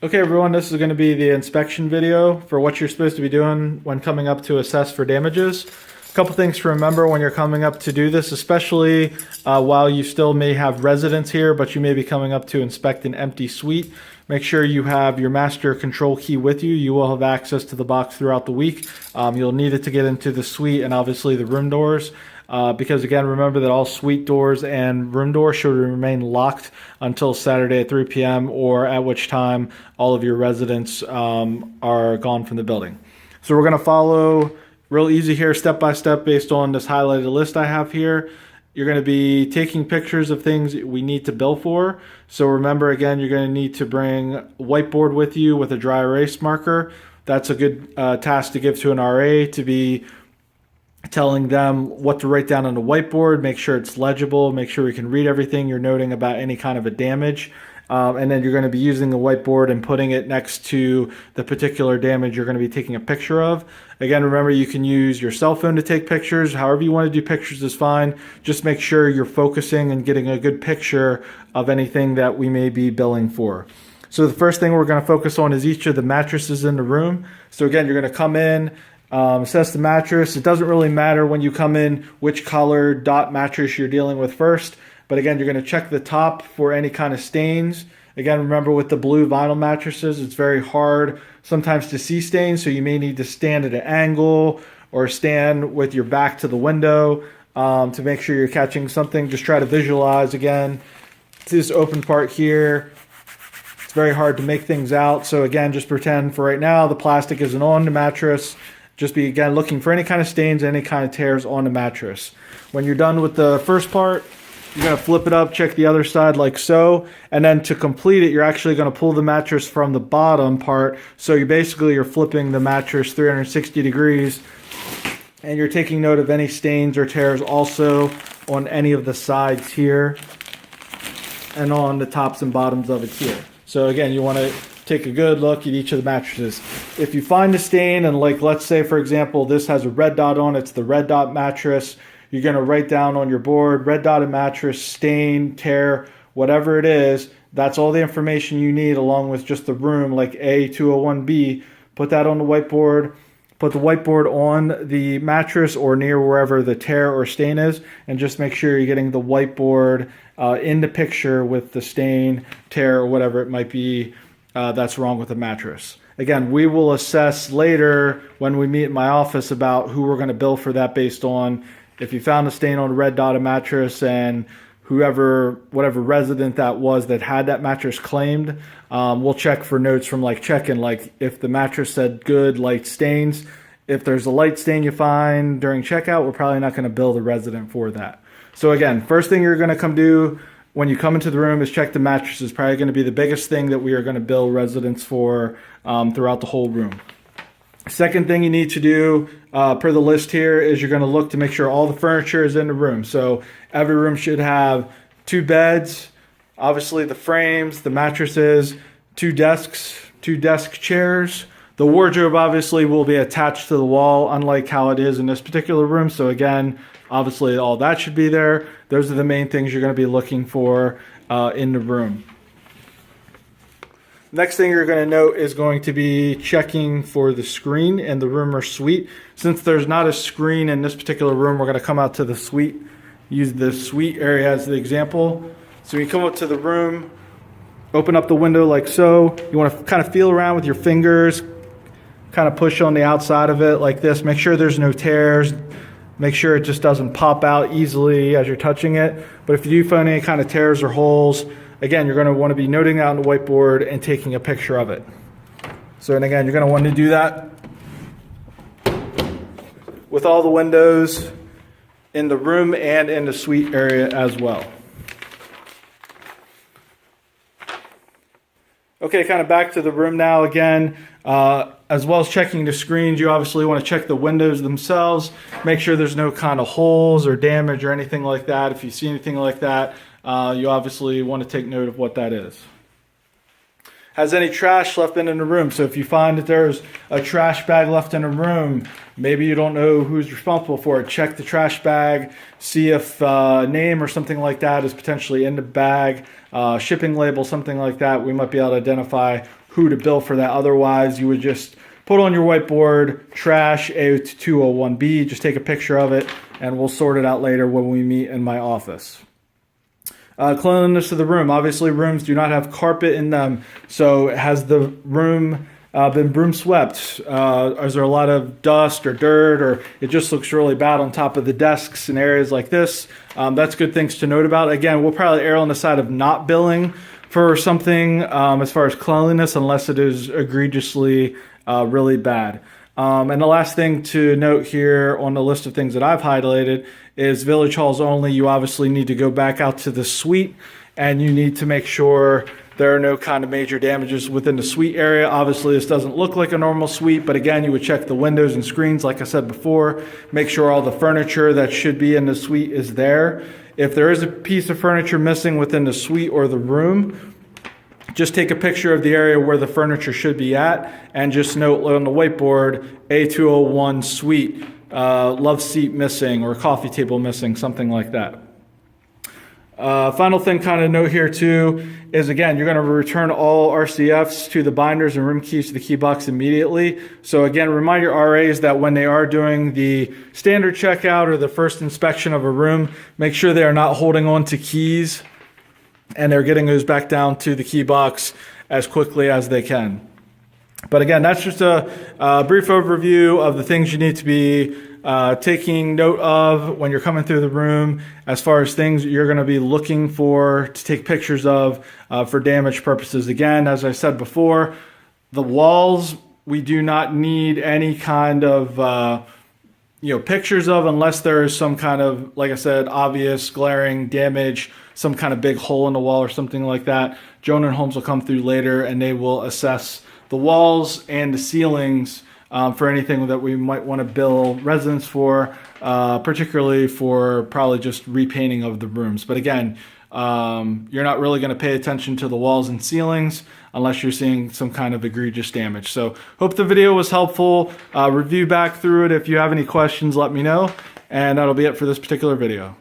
Okay everyone, this is going to be the inspection video for what you're supposed to be doing when coming up to assess for damages. A couple things to remember when you're coming up to do this, especially while you still may have residents here, but you may be coming up to inspect an empty suite. Make sure you have your master control key with you. You will have access to the box throughout the week. You'll need it to get into the suite and obviously the room doors. Because again, remember that all suite doors and room doors should remain locked until Saturday at 3 p.m. or at which time all of your residents are gone from the building. So we're going to follow real easy here, step by step, based on this highlighted list I have here. You're going to be taking pictures of things we need to bill for. So remember, again, you're going to need to bring a whiteboard with you with a dry erase marker. That's a good task to give to an RA, to be telling them what to write down on the whiteboard. Make sure it's legible, make sure we can read everything you're noting about any kind of a damage. And then you're going to be using the whiteboard and putting it next to the particular damage you're going to be taking a picture of. Again, remember, you can use your cell phone to take pictures. However you want to do pictures is fine. Just make sure you're focusing and getting a good picture of anything that we may be billing for. So the first thing we're going to focus on is each of the mattresses in the room. So again, you're going to come in, assess the mattress. It doesn't really matter when you come in which color dot mattress you're dealing with first. But again, you're going to check the top for any kind of stains. Again, remember, with the blue vinyl mattresses, it's very hard sometimes to see stains, so you may need to stand at an angle or stand with your back to the window to make sure you're catching something. Just try to visualize, again, this open part here. It's very hard to make things out. So again, just pretend for right now the plastic isn't on the mattress. Just be, again, looking for any kind of stains, any kind of tears on the mattress. When you're done with the first part, you're going to flip it up, check the other side like so, and then to complete it, you're actually going to pull the mattress from the bottom part. So you're flipping the mattress 360 degrees, and you're taking note of any stains or tears also on any of the sides here and on the tops and bottoms of it here. So again, you want to take a good look at each of the mattresses. If you find a stain, and like, let's say for example this has a red dot on it, it's the red dot mattress, you're going to write down on your board, red dotted mattress, stain, tear, whatever it is. That's all the information you need, along with just the room, like A201B. Put that on the whiteboard. Put the whiteboard on the mattress or near wherever the tear or stain is, and just make sure you're getting the whiteboard in the picture with the stain, tear, or whatever it might be that's wrong with the mattress. Again, we will assess later when we meet in my office about who we're going to bill for that, based on if you found a stain on a red dotted mattress and whatever resident that was that had that mattress claimed. We'll check for notes from like check-in, like if the mattress said good light stains. If there's a light stain you find during checkout, we're probably not going to bill the resident for that. So again, first thing you're going to come do when you come into the room is check the mattress. Is probably going to be the biggest thing that we are going to bill residents for throughout the whole room. Second thing you need to do per the list here is you're going to look to make sure all the furniture is in the room. So every room should have 2 beds, obviously the frames, the mattresses, 2 desks, 2 desk chairs. The wardrobe obviously will be attached to the wall, unlike how it is in this particular room. So again, obviously all that should be there. Those are the main things you're going to be looking for in the room. Next thing you're going to note is going to be checking for the screen in the room or suite. Since there's not a screen in this particular room, we're going to come out to the suite, use the suite area as the example. So you come up to the room, open up the window like so. You want to kind of feel around with your fingers, kind of push on the outside of it like this. Make sure there's no tears. Make sure it just doesn't pop out easily as you're touching it. But if you do find any kind of tears or holes, again, you're going to want to be noting that on the whiteboard and taking a picture of it. So, and again, you're going to want to do that with all the windows in the room and in the suite area as well. Okay, kind of back to the room now again. As well as checking the screens, you obviously want to check the windows themselves. Make sure there's no kind of holes or damage or anything like that. If you see anything like that, you obviously want to take note of what that is. Has any trash left in the room? So if you find that there's a trash bag left in a room, maybe you don't know who's responsible for it, check the trash bag, see if name or something like that is potentially in the bag, shipping label, something like that. We might be able to identify who to bill for that. Otherwise, you would just put on your whiteboard, trash A201B, just take a picture of it, and we'll sort it out later when we meet in my office. Cleanliness of the room. Obviously, rooms do not have carpet in them, so has the room been broom swept? Is there a lot of dust or dirt, or it just looks really bad on top of the desks and areas like this? That's good things to note about. Again, we'll probably err on the side of not billing for something as far as cleanliness, unless it is egregiously really bad. And the last thing to note here on the list of things that I've highlighted is village halls only. You obviously need to go back out to the suite, and you need to make sure there are no kind of major damages within the suite area. Obviously, this doesn't look like a normal suite, but again, you would check the windows and screens, like I said before. Make sure all the furniture that should be in the suite is there. If there is a piece of furniture missing within the suite or the room, just take a picture of the area where the furniture should be at, and just note on the whiteboard, A201 suite, love seat missing, or coffee table missing, something like that. Final thing kind of note here too is, again, you're going to return all RCFs to the binders and room keys to the key box immediately. So again, remind your RAs that when they are doing the standard checkout or the first inspection of a room, make sure they are not holding on to keys and they're getting those back down to the key box as quickly as they can. But again, that's just a brief overview of the things you need to be taking note of when you're coming through the room, as far as things you're going to be looking for to take pictures of for damage purposes. Again, as I said before, the walls we do not need any kind of pictures of, unless there is some kind of, like I said, obvious glaring damage, some kind of big hole in the wall or something like that. Jonan Holmes will come through later and they will assess the walls and the ceilings for anything that we might want to bill residents for, particularly for probably just repainting of the rooms. But again, you're not really going to pay attention to the walls and ceilings unless you're seeing some kind of egregious damage. So hope the video was helpful. Review back through it. If you have any questions, let me know. And that'll be it for this particular video.